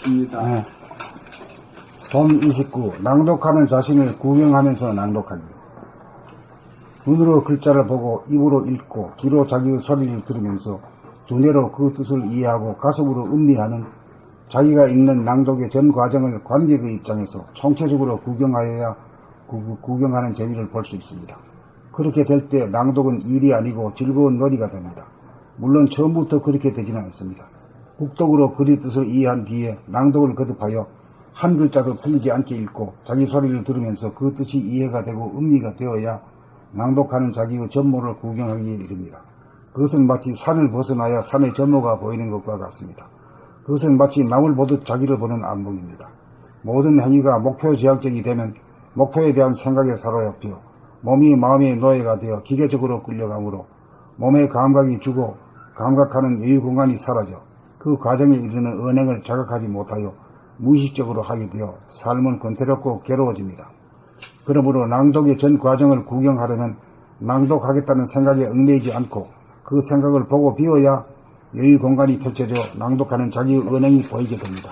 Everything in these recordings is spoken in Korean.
있습니다. 네. 돈 29. 낭독하는 자신을 구경하면서 낭독하기. 눈으로 글자를 보고 입으로 읽고 귀로 자기의 소리를 들으면서 두뇌로 그 뜻을 이해하고 가슴으로 음미하는 자기가 읽는 낭독의 전 과정을 관객의 입장에서 총체적으로 구경하여야 구경하는 재미를 볼 수 있습니다. 그렇게 될 때 낭독은 일이 아니고 즐거운 놀이가 됩니다. 물론 처음부터 그렇게 되지는 않습니다. 국독으로 글의 뜻을 이해한 뒤에 낭독을 거듭하여 한 글자도 틀리지 않게 읽고 자기 소리를 들으면서 그 뜻이 이해가 되고 음미가 되어야 낭독하는 자기의 전모를 구경하기에 이릅니다. 그것은 마치 산을 벗어나야 산의 전모가 보이는 것과 같습니다. 그것은 마치 남을 보듯 자기를 보는 안목입니다. 모든 행위가 목표 지향적이 되면 목표에 대한 생각에 사로잡혀 몸이 마음의 노예가 되어 기계적으로 끌려가므로 몸의 감각이 죽어 감각하는 여유 공간이 사라져 그 과정에 이르는 언행을 자각하지 못하여 무의식적으로 하게 되어 삶은 권태롭고 괴로워집니다. 그러므로 낭독의 전 과정을 구경하려면 낭독하겠다는 생각에 얽매이지 않고 그 생각을 보고 비워야 여유 공간이 펼쳐져 낭독하는 자기의 언행이 보이게 됩니다.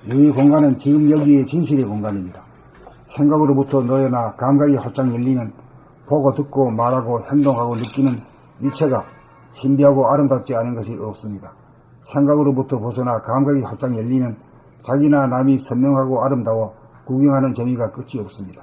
여유 공간은 지금 여기의 진실의 공간입니다. 생각으로부터 놓여나 감각이 활짝 열리면 보고 듣고 말하고 행동하고 느끼는 일체가 신비하고 아름답지 않은 것이 없습니다. 생각으로부터 벗어나 감각이 활짝 열리면 자기나 남이 선명하고 아름다워 구경하는 재미가 끝이 없습니다.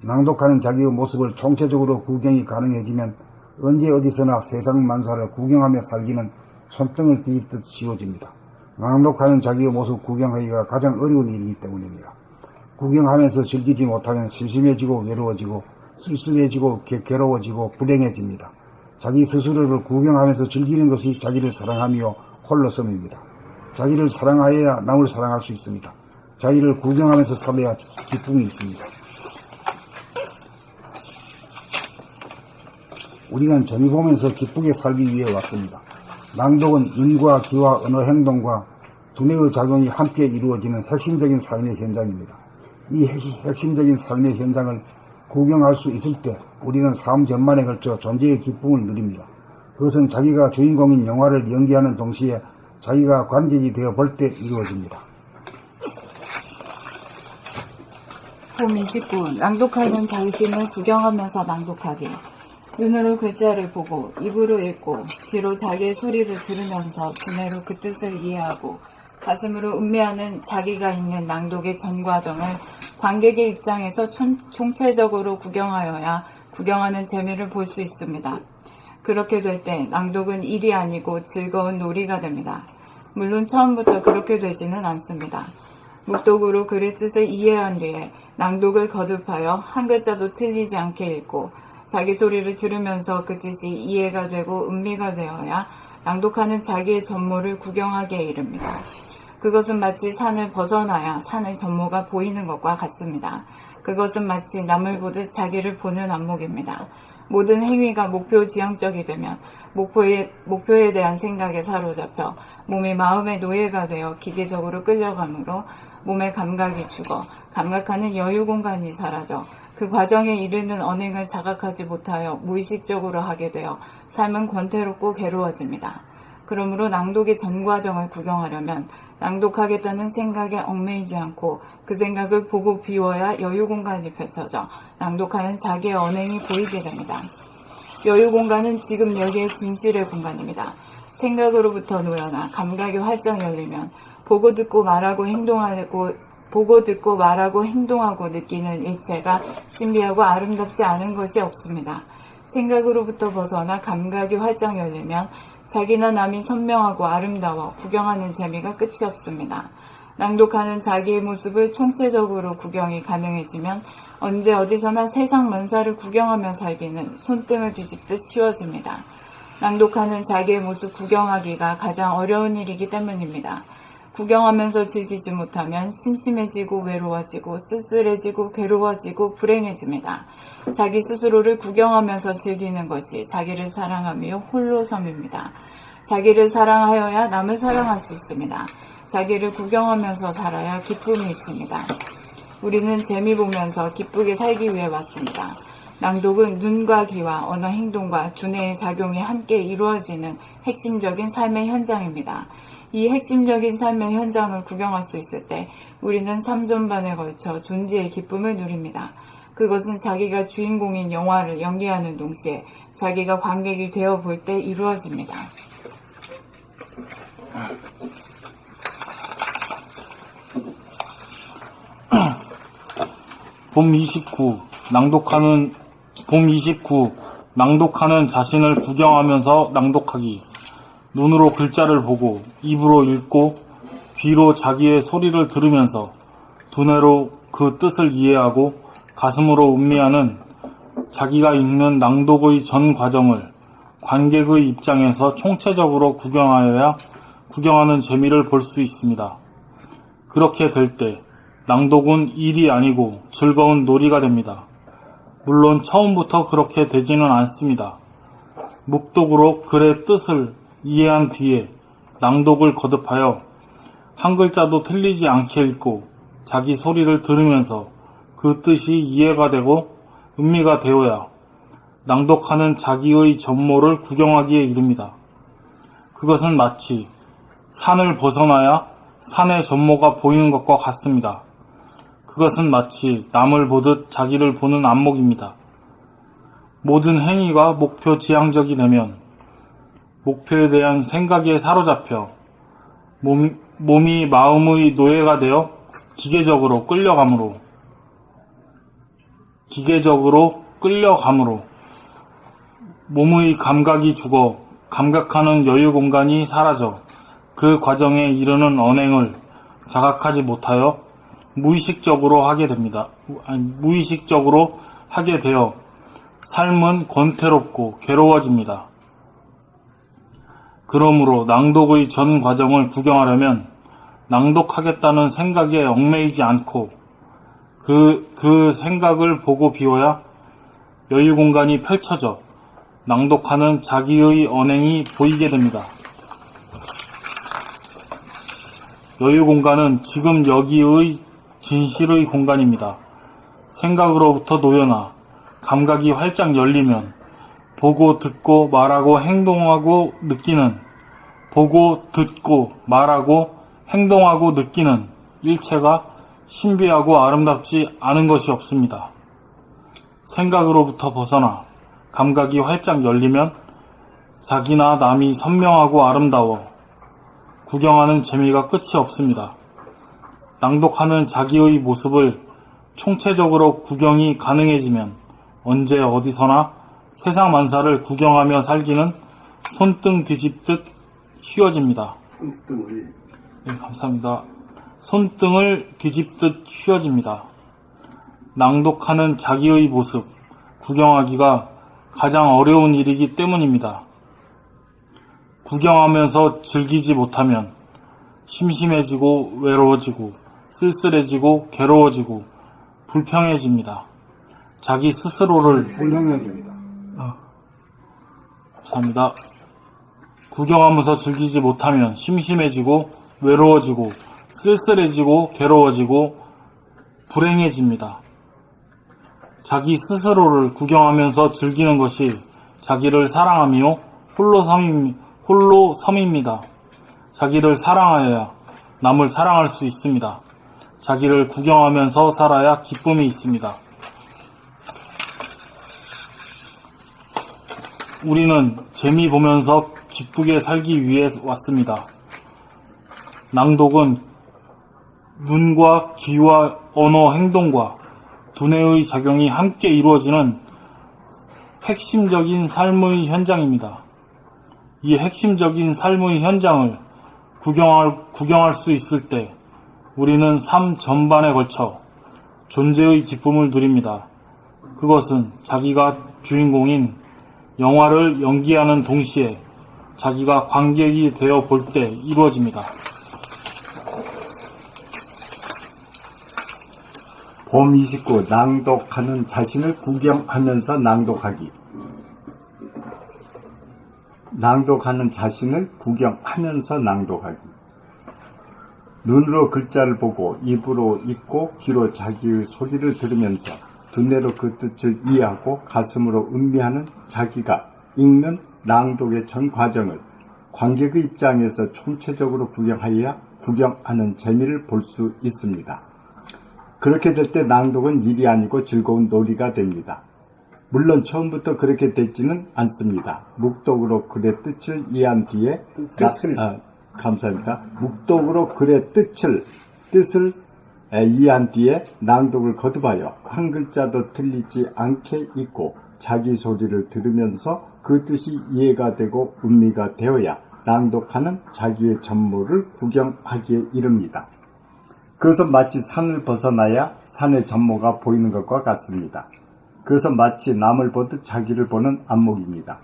낭독하는 자기의 모습을 총체적으로 구경이 가능해지면 언제 어디서나 세상 만사를 구경하며 살기는 손등을 뒤집듯 쉬워집니다. 낭독하는 자기의 모습 구경하기가 가장 어려운 일이기 때문입니다. 구경하면서 즐기지 못하면 심심해지고 외로워지고 쓸쓸해지고 괴로워지고 불행해집니다. 자기 스스로를 구경하면서 즐기는 것이 자기를 사랑하며 홀로섬입니다. 자기를 사랑하여야 남을 사랑할 수 있습니다. 자기를 구경하면서 살아야 기쁨이 있습니다. 우리는 재미 보면서 기쁘게 살기 위해 왔습니다. 낭독은 눈과 귀와 언어 행동과 두뇌의 작용이 함께 이루어지는 핵심적인 삶의 현장입니다. 이 핵심적인 삶의 현장을 구경할 수 있을 때 우리는 삶 전반에 걸쳐 존재의 기쁨을 누립니다. 그것은 자기가 주인공인 영화를 연기하는 동시에 자기가 관객이 되어 볼 때 이루어집니다. 봄 29. 낭독하는 자신을 구경하면서 낭독하기. 눈으로 글자를 보고 입으로 읽고 귀로 자기의 소리를 들으면서 두뇌로 그 뜻을 이해하고 가슴으로 음미하는 자기가 읽는 낭독의 전 과정을 관객의 입장에서 총체적으로 구경하여야 구경하는 재미를 볼 수 있습니다. 그렇게 될 때 낭독은 일이 아니고 즐거운 놀이가 됩니다. 물론 처음부터 그렇게 되지는 않습니다. 묵독으로 글의 뜻을 이해한 뒤에 낭독을 거듭하여 한 글자도 틀리지 않게 읽고 자기 소리를 들으면서 그 뜻이 이해가 되고 음미가 되어야 낭독하는 자기의 전모를 구경하기에 이릅니다. 그것은 마치 산을 벗어나야 산의 전모가 보이는 것과 같습니다. 그것은 마치 남을 보듯 자기를 보는 안목입니다. 모든 행위가 목표 지향적이 되면 목표에 대한 생각에 사로잡혀 몸이 마음의 노예가 되어 기계적으로 끌려가므로 몸의 감각이 죽어 감각하는 여유 공간이 사라져 그 과정에 이르는 언행을 자각하지 못하여 무의식적으로 하게 되어 삶은 권태롭고 괴로워집니다. 그러므로 낭독의 전 과정을 구경하려면 낭독하겠다는 생각에 얽매이지 않고 그 생각을 보고 비워야 여유 공간이 펼쳐져 낭독하는 자기의 언행이 보이게 됩니다. 여유 공간은 지금 여기의 진실의 공간입니다. 생각으로부터 놓여나 감각이 활짝 열리면 보고 듣고 말하고 행동하고 느끼는 일체가 신비하고 아름답지 않은 것이 없습니다. 생각으로부터 벗어나 감각이 활짝 열리면 자기나 남이 선명하고 아름다워 구경하는 재미가 끝이 없습니다. 낭독하는 자기의 모습을 총체적으로 구경이 가능해지면 언제 어디서나 세상 만사를 구경하며 살기는 손등을 뒤집듯 쉬워집니다. 낭독하는 자기의 모습 구경하기가 가장 어려운 일이기 때문입니다. 구경하면서 즐기지 못하면 심심해지고 외로워지고 쓸쓸해지고 괴로워지고 불행해집니다. 자기 스스로를 구경하면서 즐기는 것이 자기를 사랑하며 홀로섬입니다. 자기를 사랑하여야 남을 사랑할 수 있습니다. 자기를 구경하면서 살아야 기쁨이 있습니다. 우리는 재미 보면서 기쁘게 살기 위해 왔습니다. 낭독은 눈과 귀와 언어 행동과 두뇌의 작용이 함께 이루어지는 핵심적인 삶의 현장입니다. 이 핵심적인 삶의 현장을 구경할 수 있을 때 우리는 3전반에 걸쳐 존재의 기쁨을 누립니다. 그것은 자기가 주인공인 영화를 연기하는 동시에 자기가 관객이 되어 볼 때 이루어집니다. 봄 29 낭독하는 자신을 구경하면서 낭독하기. 눈으로 글자를 보고 입으로 읽고 귀로 자기의 소리를 들으면서 두뇌로 그 뜻을 이해하고 가슴으로 음미하는 자기가 읽는 낭독의 전 과정을 관객의 입장에서 총체적으로 구경하여야 구경하는 재미를 볼 수 있습니다. 그렇게 될 때 낭독은 일이 아니고 즐거운 놀이가 됩니다. 물론 처음부터 그렇게 되지는 않습니다. 묵독으로 글의 뜻을 이해한 뒤에 낭독을 거듭하여 한 글자도 틀리지 않게 읽고 자기 소리를 들으면서 그 뜻이 이해가 되고 음미가 되어야 낭독하는 자기의 전모를 구경하기에 이릅니다. 그것은 마치 산을 벗어나야 산의 전모가 보이는 것과 같습니다. 그것은 마치 남을 보듯 자기를 보는 안목입니다. 모든 행위가 목표 지향적이 되면 목표에 대한 생각에 사로잡혀 몸이 마음의 노예가 되어 기계적으로 끌려감으로 몸의 감각이 죽어 감각하는 여유 공간이 사라져 그 과정에 이르는 언행을 자각하지 못하여 무의식적으로 하게 되어 삶은 권태롭고 괴로워집니다. 그러므로 낭독의 전 과정을 구경하려면 낭독하겠다는 생각에 얽매이지 않고 그 생각을 보고 비워야 여유 공간이 펼쳐져 낭독하는 자기의 언행이 보이게 됩니다. 여유 공간은 지금 여기의 진실의 공간입니다. 생각으로부터 놓여나 감각이 활짝 열리면 보고 듣고 말하고 행동하고 느끼는 일체가 신비하고 아름답지 않은 것이 없습니다. 생각으로부터 벗어나 감각이 활짝 열리면 자기나 남이 선명하고 아름다워 구경하는 재미가 끝이 없습니다. 낭독하는 자기의 모습을 총체적으로 구경이 가능해지면 언제 어디서나 세상 만사를 구경하며 살기는 손등 뒤집듯 쉬워집니다. 네, 감사합니다. 손등을 뒤집듯 쉬워집니다. 낭독하는 자기의 모습, 구경하기가 가장 어려운 일이기 때문입니다. 구경하면서 즐기지 못하면 심심해지고 외로워지고 쓸쓸해지고 괴로워지고 불평해집니다. 자기 스스로를 불평해집니다. 감사합니다. 구경하면서 즐기지 못하면 심심해지고 외로워지고 쓸쓸해지고 괴로워지고 불행해집니다. 자기 스스로를 구경하면서 즐기는 것이 자기를 사랑하며 홀로 섬입니다. 자기를 사랑하여야 남을 사랑할 수 있습니다. 자기를 구경하면서 살아야 기쁨이 있습니다. 우리는 재미 보면서 기쁘게 살기 위해 왔습니다. 낭독은 눈과 귀와 언어, 행동과 두뇌의 작용이 함께 이루어지는 핵심적인 삶의 현장입니다. 이 핵심적인 삶의 현장을 구경할 수 있을 때 우리는 삶 전반에 걸쳐 존재의 기쁨을 누립니다. 그것은 자기가 주인공인 영화를 연기하는 동시에 자기가 관객이 되어 볼 때 이루어집니다. 봄 29 낭독하는 자신을 구경하면서 낭독하기. 낭독하는 자신을 구경하면서 낭독하기. 눈으로 글자를 보고 입으로 읽고 귀로 자기의 소리를 들으면서 두뇌로 그 뜻을 이해하고 가슴으로 음미하는 자기가 읽는 낭독의 전 과정을 관객의 입장에서 총체적으로 구경하여야 구경하는 재미를 볼 수 있습니다. 그렇게 될 때 낭독은 일이 아니고 즐거운 놀이가 됩니다. 물론 처음부터 그렇게 되지는 않습니다. 묵독으로 글의 뜻을 이해한 뒤에 감사합니다. 묵독으로 글의 뜻을 이해한 뒤에 낭독을 거듭하여 한 글자도 틀리지 않게 읽고 자기 소리를 들으면서 그 뜻이 이해가 되고 음미가 되어야 낭독하는 자기의 전모를 구경하기에 이릅니다. 그것은 마치 산을 벗어나야 산의 전모가 보이는 것과 같습니다. 그것은 마치 남을 보듯 자기를 보는 안목입니다.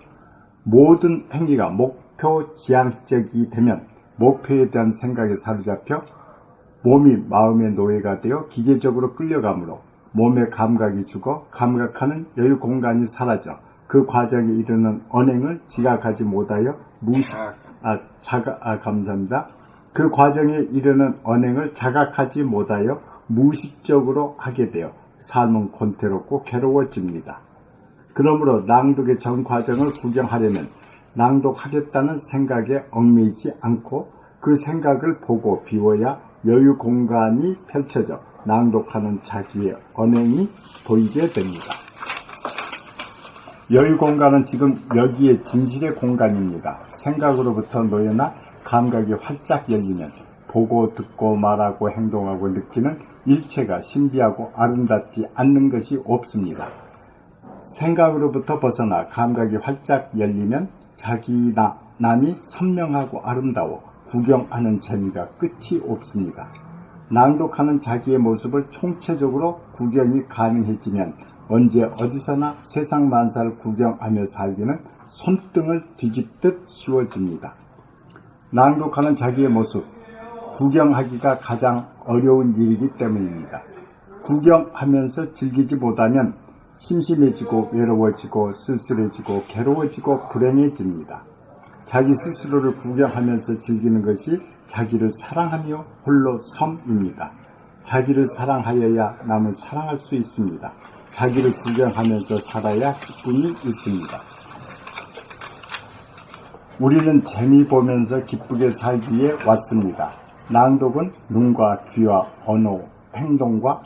모든 행위가 목표 지향적이 되면 목표에 대한 생각에 사로잡혀 몸이 마음의 노예가 되어 기계적으로 끌려가므로 몸의 감각이 죽어 감각하는 여유 공간이 사라져 그 과정에 이르는 언행을 지각하지 못하여 그 과정에 이르는 언행을 자각하지 못하여 무의식적으로 하게 되어 삶은 곤태롭고 괴로워집니다. 그러므로 낭독의 전 과정을 구경하려면 낭독하겠다는 생각에 얽매이지 않고 그 생각을 보고 비워야 여유 공간이 펼쳐져 낭독하는 자기의 언행이 보이게 됩니다. 여유 공간은 지금 여기에 진실의 공간입니다. 생각으로부터 놓여나 감각이 활짝 열리면 보고 듣고 말하고 행동하고 느끼는 일체가 신비하고 아름답지 않는 것이 없습니다. 생각으로부터 벗어나 감각이 활짝 열리면 자기나 남이 선명하고 아름다워 구경하는 재미가 끝이 없습니다. 낭독하는 자기의 모습을 총체적으로 구경이 가능해지면 언제 어디서나 세상 만사를 구경하며 살기는 손등을 뒤집듯 쉬워집니다. 낭독하는 자기의 모습, 구경하기가 가장 어려운 일이기 때문입니다. 구경하면서 즐기지 못하면 심심해지고 외로워지고 쓸쓸해지고 괴로워지고 불행해집니다. 자기 스스로를 구경하면서 즐기는 것이 자기를 사랑하며 홀로 섬입니다. 자기를 사랑하여야 남을 사랑할 수 있습니다. 자기를 구경하면서 살아야 기쁨이 있습니다. 우리는 재미 보면서 기쁘게 살기에 왔습니다. 낭독은 눈과 귀와 언어, 행동과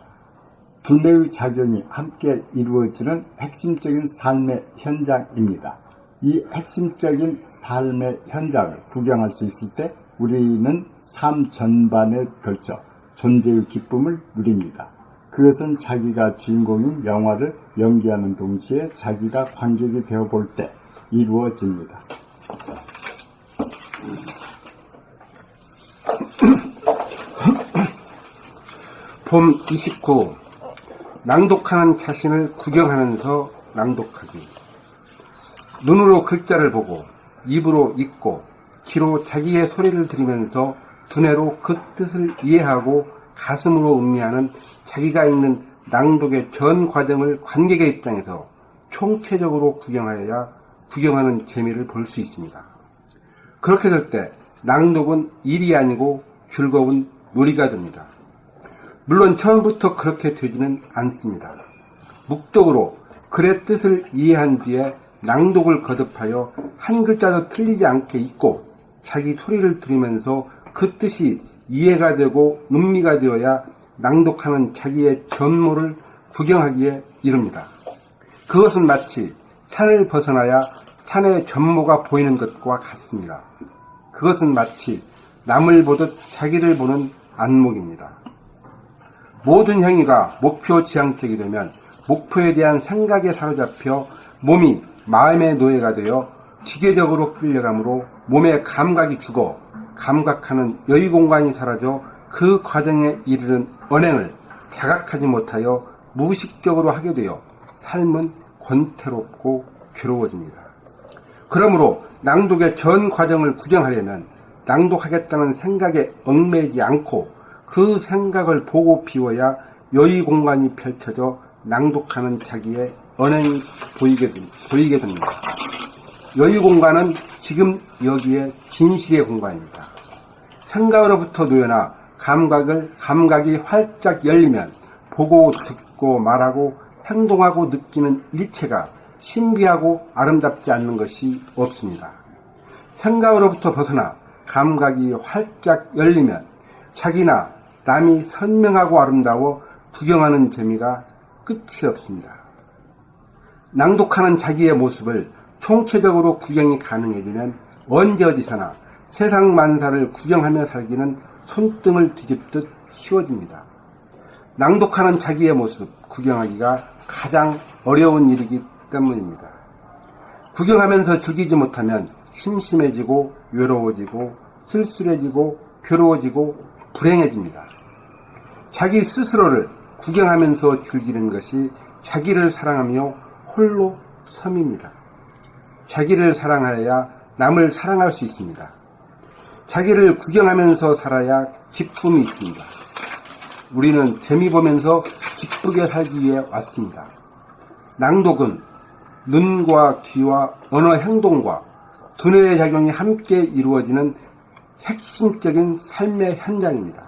두뇌의 작용이 함께 이루어지는 핵심적인 삶의 현장입니다. 이 핵심적인 삶의 현장을 구경할 수 있을 때 우리는 삶 전반에 걸쳐 존재의 기쁨을 누립니다. 그것은 자기가 주인공인 영화를 연기하는 동시에 자기가 관객이 되어볼 때 이루어집니다. 봄 29. 낭독하는 자신을 구경하면서 낭독하기. 눈으로 글자를 보고 입으로 읽고 귀로 자기의 소리를 들으면서 두뇌로 그 뜻을 이해하고 가슴으로 음미하는 자기가 읽는 낭독의 전 과정을 관객의 입장에서 총체적으로 구경하여야 구경하는 재미를 볼 수 있습니다. 그렇게 될 때 낭독은 일이 아니고 즐거운 놀이가 됩니다. 물론 처음부터 그렇게 되지는 않습니다. 묵독으로 글의 뜻을 이해한 뒤에 낭독을 거듭하여 한 글자도 틀리지 않게 읽고 자기 소리를 들으면서 그 뜻이 이해가 되고 음미가 되어야 낭독하는 자기의 전모를 구경하기에 이릅니다. 그것은 마치 산을 벗어나야 산의 전모가 보이는 것과 같습니다. 그것은 마치 남을 보듯 자기를 보는 안목입니다. 모든 행위가 목표 지향적이 되면 목표에 대한 생각에 사로잡혀 몸이 마음의 노예가 되어 기계적으로 끌려가므로 몸의 감각이 죽어 감각하는 여유 공간이 사라져 그 과정에 이르는 언행을 자각하지 못하여 무의식적으로 하게 되어 삶은 권태롭고 괴로워집니다. 그러므로 낭독의 전 과정을 구경하려면 낭독하겠다는 생각에 얽매이지 않고 그 생각을 보고 비워야 여유 공간이 펼쳐져 낭독하는 자기의 언행이 보이게 됩니다. 여유 공간은 지금 여기에 진실의 공간입니다. 생각으로부터 놓여나 감각이 활짝 열리면 보고 듣고 말하고 행동하고 느끼는 일체가 신비하고 아름답지 않는 것이 없습니다. 생각으로부터 벗어나 감각이 활짝 열리면 자기나 남이 선명하고 아름다워 구경하는 재미가 끝이 없습니다. 낭독하는 자기의 모습을 총체적으로 구경이 가능해지면 언제 어디서나 세상 만사를 구경하며 살기는 손등을 뒤집듯 쉬워집니다. 낭독하는 자기의 모습 구경하기가 가장 어려운 일이기 때문입니다. 구경하면서 즐기지 못하면 심심해지고 외로워지고 쓸쓸해지고 괴로워지고 불행해집니다. 자기 스스로를 구경하면서 즐기는 것이 자기를 사랑하며 홀로 섬입니다. 자기를 사랑하여야 남을 사랑할 수 있습니다. 자기를 구경하면서 살아야 기쁨이 있습니다. 우리는 재미 보면서 기쁘게 살기 위해 왔습니다. 낭독은 눈과 귀와 언어 행동과 두뇌의 작용이 함께 이루어지는 핵심적인 삶의 현장입니다.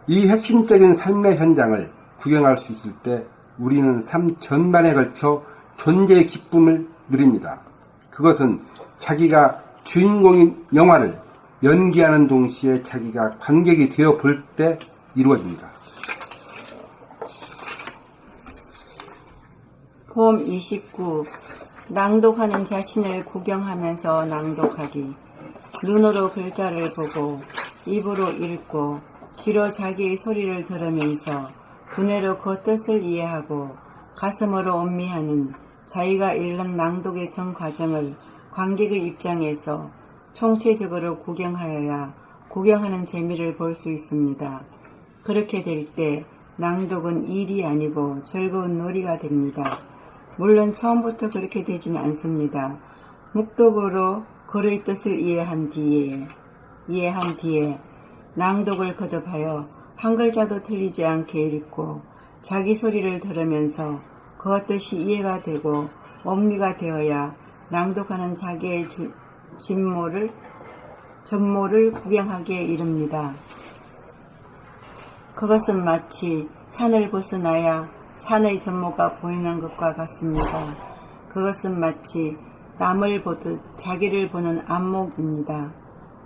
이 핵심적인 삶의 현장을 구경할 수 있을 때 우리는 삶 전반에 걸쳐 존재의 기쁨을 누립니다. 그것은 자기가 주인공인 영화를 연기하는 동시에 자기가 관객이 되어 볼 때 이루어집니다. 폼 29. 낭독하는 자신을 구경하면서 낭독하기. 눈으로 글자를 보고 입으로 읽고 귀로 자기의 소리를 들으면서 두뇌로 그 뜻을 이해하고 가슴으로 음미하는 자기가 읽는 낭독의 전 과정을 관객의 입장에서 총체적으로 구경하여야 구경하는 재미를 볼 수 있습니다. 그렇게 될 때 낭독은 일이 아니고 즐거운 놀이가 됩니다. 물론 처음부터 그렇게 되지는 않습니다. 묵독으로 글의 뜻을 이해한 뒤에 낭독을 거듭하여 한 글자도 틀리지 않게 읽고 자기 소리를 들으면서 그 뜻이 이해가 되고 음미가 되어야 낭독하는 자기의 전모를 구경하기에 이릅니다. 그것은 마치 산을 벗어나야 산의 전모가 보이는 것과 같습니다. 그것은 마치 남을 보듯 자기를 보는 안목입니다.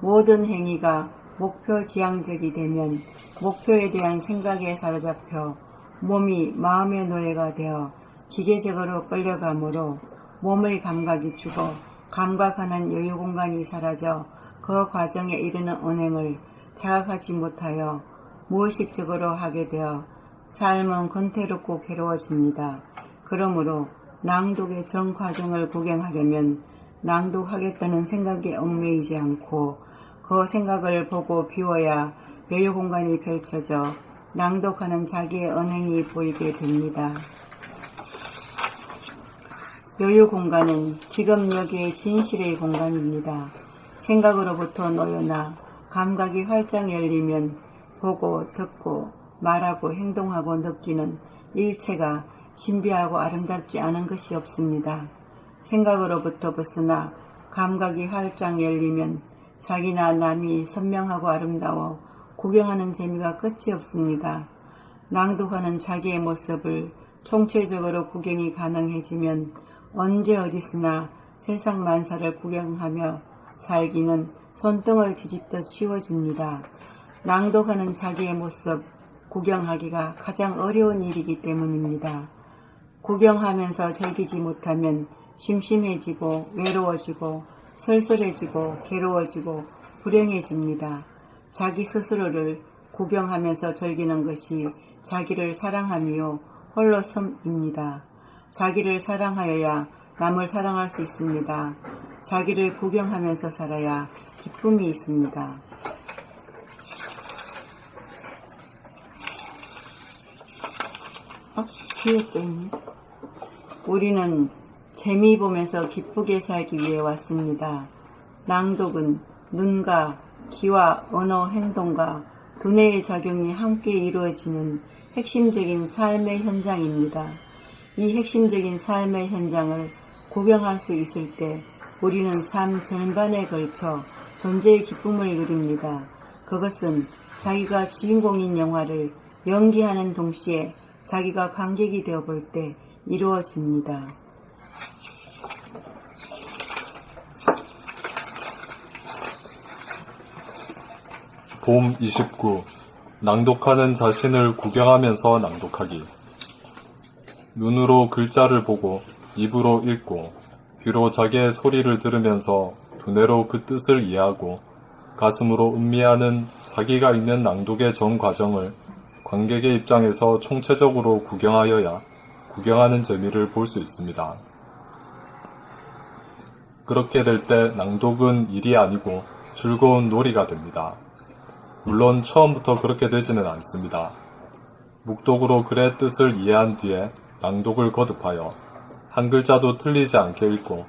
모든 행위가 목표 지향적이 되면 목표에 대한 생각에 사로잡혀 몸이 마음의 노예가 되어 기계적으로 끌려가므로 몸의 감각이 죽어 감각하는 여유 공간이 사라져 그 과정에 이르는 은행을 자각하지 못하여 무의식적으로 하게 되어 삶은 권태롭고 괴로워집니다. 그러므로 낭독의 전 과정을 구경하려면 낭독하겠다는 생각에 얽매이지 않고 그 생각을 보고 비워야 여유 공간이 펼쳐져 낭독하는 자기의 언행이 보이게 됩니다. 여유 공간은 지금 여기의 진실의 공간입니다. 생각으로부터 놓여나 감각이 활짝 열리면 보고 듣고 말하고 행동하고 느끼는 일체가 신비하고 아름답지 않은 것이 없습니다. 생각으로부터 벗어나 감각이 활짝 열리면 자기나 남이 선명하고 아름다워 구경하는 재미가 끝이 없습니다. 낭독하는 자기의 모습을 총체적으로 구경이 가능해지면 언제 어디서나 세상 만사를 구경하며 살기는 손등을 뒤집듯 쉬워집니다. 낭독하는 자기의 모습 구경하기가 가장 어려운 일이기 때문입니다. 구경하면서 즐기지 못하면 심심해지고 외로워지고 쓸쓸해지고 괴로워지고 불행해집니다. 자기 스스로를 구경하면서 즐기는 것이 자기를 사랑하며 홀로 섬입니다. 자기를 사랑하여야 남을 사랑할 수 있습니다. 자기를 구경하면서 살아야 기쁨이 있습니다. 뒤에 또 있네. 우리는 재미 보면서 기쁘게 살기 위해 왔습니다. 낭독은 눈과 귀와 언어 행동과 두뇌의 작용이 함께 이루어지는 핵심적인 삶의 현장입니다. 이 핵심적인 삶의 현장을 구경할 수 있을 때 우리는 삶 전반에 걸쳐 존재의 기쁨을 누립니다. 그것은 자기가 주인공인 영화를 연기하는 동시에 자기가 관객이 되어 볼 때 이루어집니다. 봄 29. 낭독하는 자신을 구경하면서 낭독하기. 눈으로 글자를 보고 입으로 읽고 귀로 자기의 소리를 들으면서 두뇌로 그 뜻을 이해하고 가슴으로 음미하는 자기가 읽는 낭독의 전 과정을 관객의 입장에서 총체적으로 구경하여야 구경하는 재미를 볼 수 있습니다. 그렇게 될 때 낭독은 일이 아니고 즐거운 놀이가 됩니다. 물론 처음부터 그렇게 되지는 않습니다. 묵독으로 글의 뜻을 이해한 뒤에 낭독을 거듭하여 한 글자도 틀리지 않게 읽고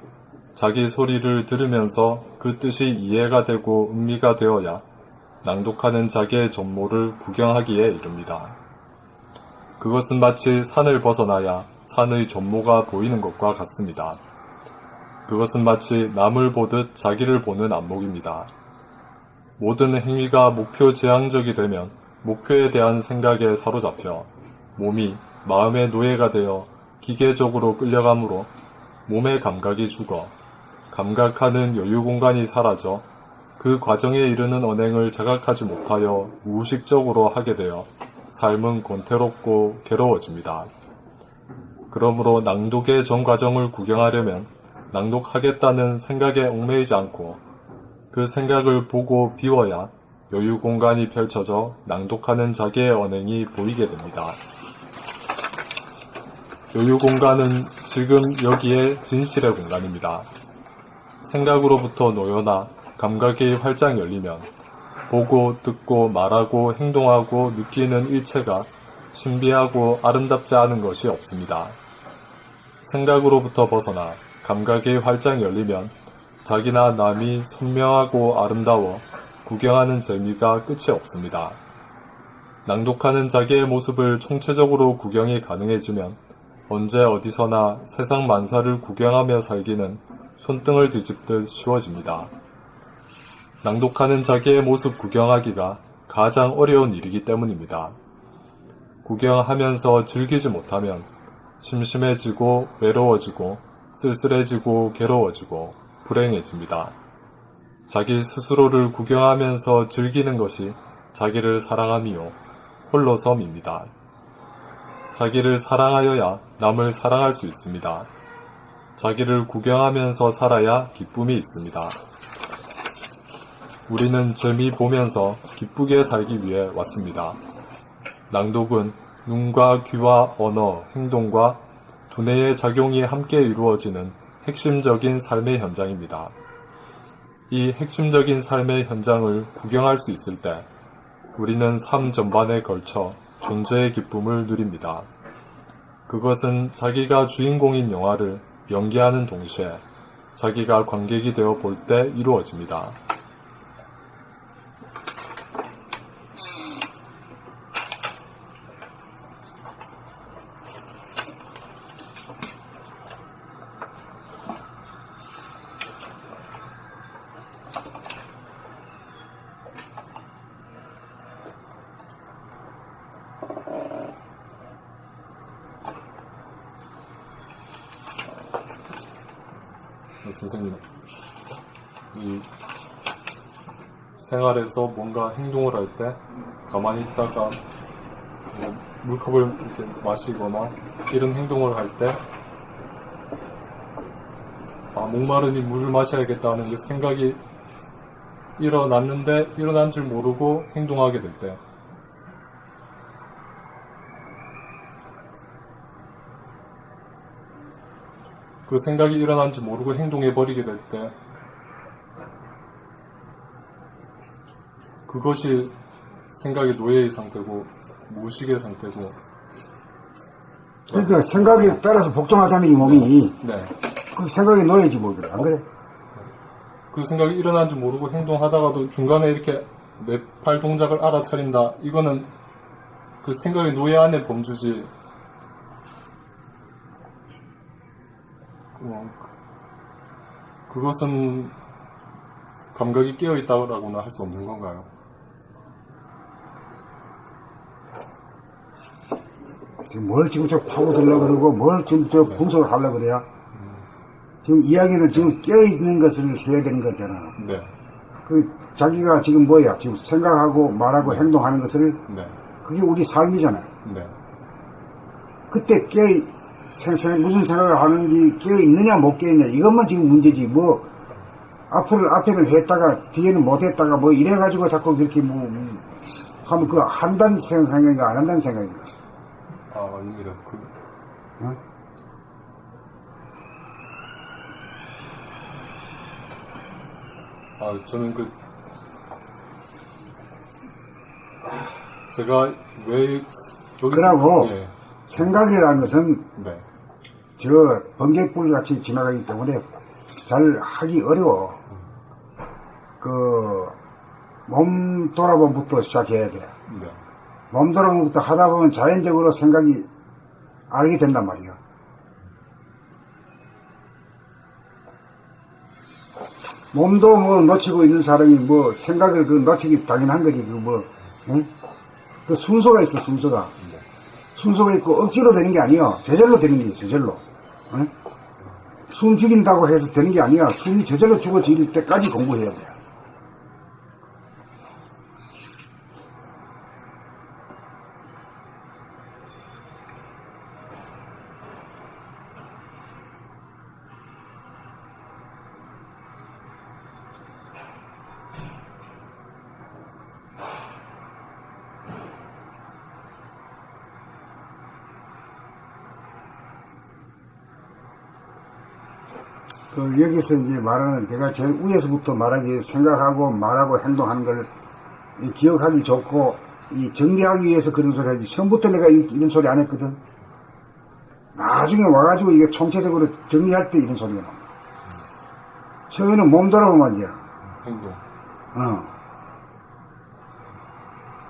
자기 소리를 들으면서 그 뜻이 이해가 되고 음미가 되어야 낭독하는 자기의 전모를 구경하기에 이릅니다. 그것은 마치 산을 벗어나야 산의 전모가 보이는 것과 같습니다. 그것은 마치 남을 보듯 자기를 보는 안목입니다. 모든 행위가 목표 지향적이 되면 목표에 대한 생각에 사로잡혀 몸이 마음의 노예가 되어 기계적으로 끌려가므로 몸의 감각이 죽어 감각하는 여유 공간이 사라져 그 과정에 이르는 언행을 자각하지 못하여 무의식적으로 하게 되어 삶은 권태롭고 괴로워집니다. 그러므로 낭독의 전 과정을 구경하려면 낭독하겠다는 생각에 얽매이지 않고 그 생각을 보고 비워야 여유 공간이 펼쳐져 낭독하는 자기의 언행이 보이게 됩니다. 여유 공간은 지금 여기에 진실의 공간입니다. 생각으로부터 놓여나 감각이 활짝 열리면 보고 듣고 말하고 행동하고 느끼는 일체가 신비하고 아름답지 않은 것이 없습니다. 생각으로부터 벗어나 감각이 활짝 열리면 자기나 남이 선명하고 아름다워 구경하는 재미가 끝이 없습니다. 낭독하는 자기의 모습을 총체적으로 구경이 가능해지면 언제 어디서나 세상 만사를 구경하며 살기는 손등을 뒤집듯 쉬워집니다. 낭독하는 자기의 모습 구경하기가 가장 어려운 일이기 때문입니다. 구경하면서 즐기지 못하면 심심해지고 외로워지고 쓸쓸해지고 괴로워지고 불행해집니다. 자기 스스로를 구경하면서 즐기는 것이 자기를 사랑함이요 홀로섬입니다. 자기를 사랑하여야 남을 사랑할 수 있습니다. 자기를 구경하면서 살아야 기쁨이 있습니다. 우리는 재미 보면서 기쁘게 살기 위해 왔습니다. 낭독은 눈과 귀와 언어, 행동과 두뇌의 작용이 함께 이루어지는 핵심적인 삶의 현장입니다. 이 핵심적인 삶의 현장을 구경할 수 있을 때 우리는 삶 전반에 걸쳐 존재의 기쁨을 누립니다. 그것은 자기가 주인공인 영화를 연기하는 동시에 자기가 관객이 되어 볼 때 이루어집니다. 선생님, 이 생활에서 뭔가 행동을 할 때 가만히 있다가 뭐 물컵을 이렇게 마시거나 이런 행동을 할 때 목마르니 물을 마셔야겠다는 게 생각이 일어났는데 일어난 줄 모르고 행동하게 될 때 그 생각이 일어난지 모르고 행동해버리게 될 때 그것이 생각의 노예의 상태고 무의식의 상태고 그러니까 생각에 따라서 복종하자는 이 몸이 네. 그 생각이 노예지 뭐 그래 안 그래? 그 생각이 일어난지 모르고 행동하다가도 중간에 이렇게 내 팔 동작을 알아차린다. 이거는 그 생각의 노예 안에 범주지 그것은 감각이 깨어있다고는 할 수 없는 건가요? 지금 뭘 지금 저 파고들려고 그러고 뭘 지금 저 분석을 하려고 그래요? 지금 이야기는 지금 깨어있는 것을 해야 되는 거잖아. 네. 자기가 지금 뭐야? 지금 생각하고 말하고 행동하는 것을, 네. 그게 우리 삶이잖아요. 네. 그때 무슨 생각을 하는지 깨어있느냐, 못 깨어있냐, 이것만 지금 문제지. 뭐, 앞에는 했다가, 뒤에는 못 했다가, 뭐, 이래가지고 자꾸 그렇게 하면 그거 한다는 생각인가, 안 한다는 생각인가. 아, 아닙니다. 어? 저는 제가 왜, 여기서. 그러고, 예. 생각이라는 것은, 네. 번개불 같이 지나가기 때문에 잘 하기 어려워. 몸 돌아봄부터 시작해야 돼. 네. 몸 돌아봄부터 하다 보면 자연적으로 생각이 알게 된단 말이야. 몸도 뭐 놓치고 있는 사람이 뭐 생각을 놓치기 당연한 거지. 응? 그 순서가 있어, 순서가. 순서가 있고 억지로 되는 게 아니야. 저절로 되는 게 저절로. 응? 숨 죽인다고 해서 되는 게 아니야. 숨이 저절로 죽어질 때까지 공부해야 돼. 여기서 이제 말하는, 내가 제일 위에서부터 말하기, 생각하고 말하고 행동하는 걸 기억하기 좋고, 정리하기 위해서 그런 소리 하지. 처음부터 내가 이런 소리 안 했거든. 나중에 와가지고 이게 총체적으로 정리할 때 이런 소리가 나와. 처음에는 몸 돌아보면 이제. 행동.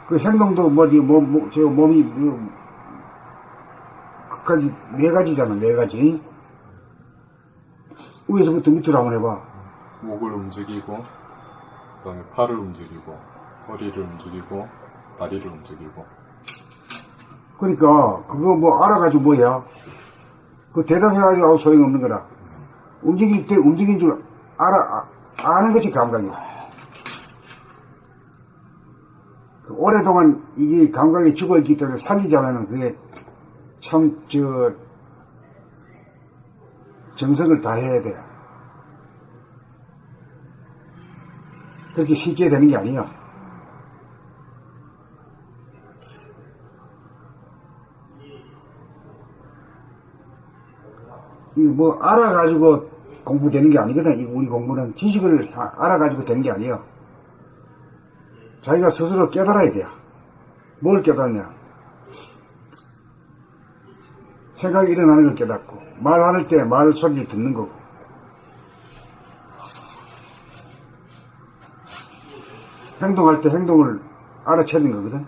그 행동도 몸이, 끝까지 4가지잖아, 4가지. 위에서부터 밑으로 한번 해봐. 목을 움직이고, 그 다음에 팔을 움직이고, 허리를 움직이고, 다리를 움직이고. 그러니까 그거 뭐 알아가지고 뭐야? 그 대답해가지고 아무 소용없는 거라. 움직일 때 움직인 줄 아는 것이 감각이야. 오랫동안 이게 감각이 죽어있기 때문에 살리자면은 그게 참 정성을 다해야 돼. 그렇게 쉽게 되는 게 아니야. 이거 뭐 알아가지고 공부되는 게 아니거든. 이거 우리 공부는 지식을 알아가지고 되는 게 아니야. 자기가 스스로 깨달아야 돼. 뭘 깨닫냐? 생각이 일어나는 걸 깨닫고, 말할 때 말 소리를 듣는 거고. 행동할 때 행동을 알아채는 거거든.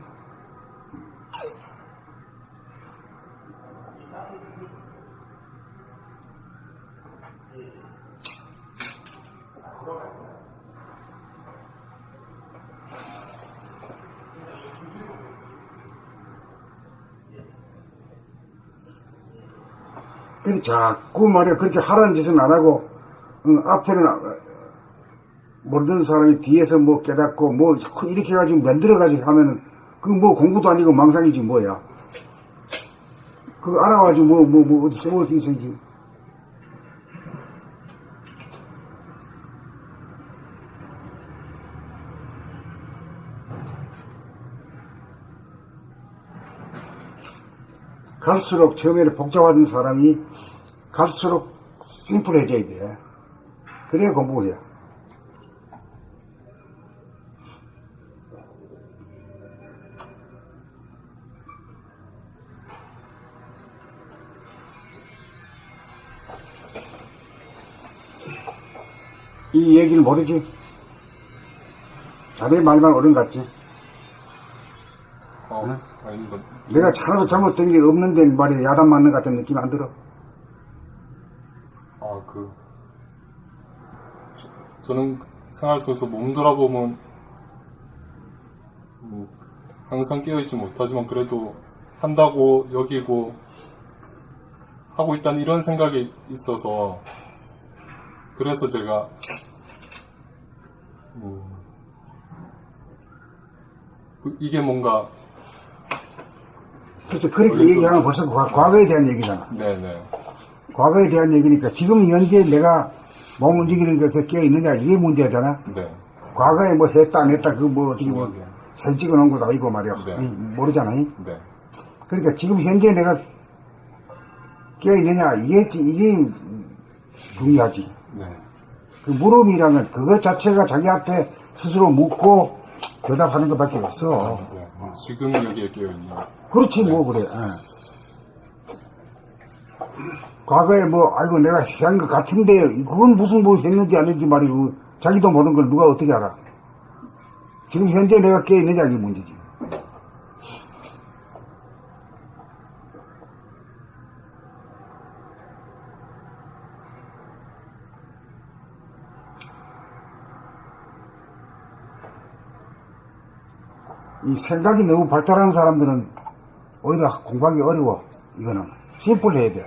근데 자꾸 말이야, 그렇게 하라는 짓은 안 하고, 앞에는 모르는 사람이 뒤에서 뭐 깨닫고, 뭐, 이렇게 해가지고 만들어가지고 하면은, 그거 뭐 공부도 아니고 망상이지, 뭐야. 그거 알아가지고 어디 써볼 수 있어야지. 갈수록 처음에는 복잡하던 사람이 갈수록 심플해져야 돼. 그래야 공부를 해. 이 얘기를 모르지? 자네 말만 옳은 것 같지? 응? 아닙니다. 내가 하나도 잘못된 게 없는데 말이야, 야단 맞는 것 같은 느낌 안 들어? 저는 생활 속에서 몸 돌아보면, 항상 깨어있지 못하지만 그래도 한다고 여기고, 하고 있다는 이런 생각이 있어서, 그래서 제가, 이게 뭔가 그래서 그렇게 얘기하면 벌써 과거에 대한 얘기잖아. 네네. 과거에 대한 얘기니까 지금 현재 내가 몸 움직이는 것에 깨어있느냐 이게 문제잖아. 네. 과거에 뭐 했다 안 했다 그 뭐 어떻게 뭐 사진 찍어놓은 것도 아니고 말이야. 네. 모르잖아. 네. 그러니까 지금 현재 내가 깨어있느냐 이게 중요하지. 네. 그 물음이란 건 그것 자체가 자기한테 스스로 묻고 대답하는 것밖에 없어. 네. 지금 여기에 깨어있는. 그렇지 뭐 그래. 과거에 뭐 아이고 내가 한 것 같은데 그건 무슨 뭐 했는지 안 했는지 말이고 자기도 모르는 걸 누가 어떻게 알아. 지금 현재 내가 깨어있느냐 이게 문제지. 이 생각이 너무 발달한 사람들은 오히려 공부하기 어려워. 이거는 심플해야 돼.